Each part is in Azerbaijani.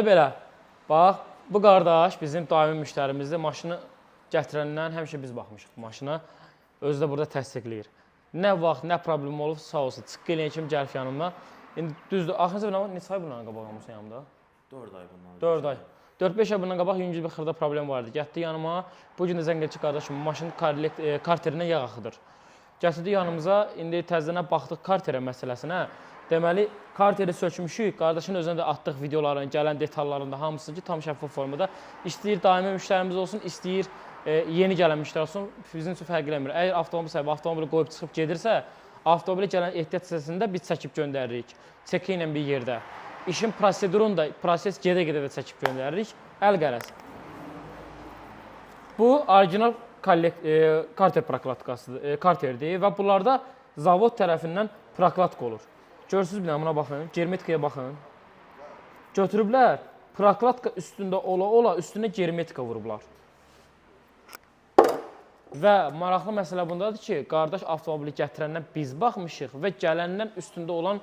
Belə, bax, bu qardaş bizim daimi müştərimizdir. Maşını gətirəndən həmişə biz baxmışıq bu maşına. Özü də burada təsdiqləyir. Nə vaxt, nə problem olub, sağ olsun. Çıqqı eləyən kimi gəlib yanımda. İndi düzdür, axırıncı bir neçə ay bundan qabaq olmuşsun yanımda? 4 ay bundan. 4 ay. 4-5 ay bundan qabaq yüngül bir xırda problem vardı. Getdi yanıma, bu gün də zəng etdi qardaşım, maşının karterindən yağ axıdır. Gətirdi yanımıza, indi təzədən baxdıq karterə məsələsinə. Deməli, karteri sökmüşük, qardaşın özünə də atdıq videoların, gələn detallarında hamısı ki, tam şəffaf formada. İstəyir daimi müştərimiz olsun, istəyir yeni gələn müştəri olsun, bizim üçün fərq eləmir. Əgər avtomobil sahibi avtomobili qoyub çıxıb gedirsə, avtomobilə gələn ehtiyat hissəsində biz çəkib göndəririk, çeki ilə bir yerdə. İşin prosedurunu da, proses gedə-gedə də çəkib göndəririk, əl qərəz. Bu, orijinal karter prokladkasıdır, karterdir və bunlarda zavod tərəfindən prokladka olur. Görürsünüz, bir buna baxın, germetikaya baxın. Götürüblər, prokladka üstündə ola-ola üstünə germetika vurublar. Və maraqlı məsələ bundadır ki, qardaş avtomobili gətirəndən biz baxmışıq və gələndən üstündə olan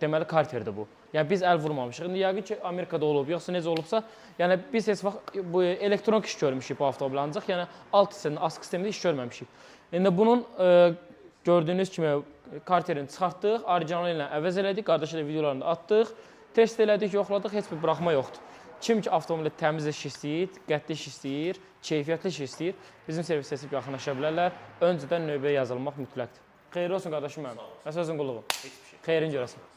deməli karterdir bu. Yəni biz əl vurmamışıq. İndi yəqin ki, Amerikada olub, yoxsa necə olubsa, yəni biz heç vaxt bu elektronik iş görmüşük bu avtomobili ancaq, yəni alt hissəsində, ask sistemində iş görməmişik. İndi bunun gördüyünüz kimi karterini çıxartdıq, orijinalı ilə əvəz elədik, qardaş ilə videolarını atdıq, test elədik, yoxladıq, heç bir buraxma yoxdur. Kim ki avtomobili təmiz iş istəyir, qətti iş istəyir, keyfiyyətli iş istəyir, bizim servis seçib yaxınlaşa bilərlər. Öncədən növbəyə yazılmaq mütləqdir. Xeyirli olsun qardaşım mənim. Nə sözün qulluğu? Xeyrin görəsin.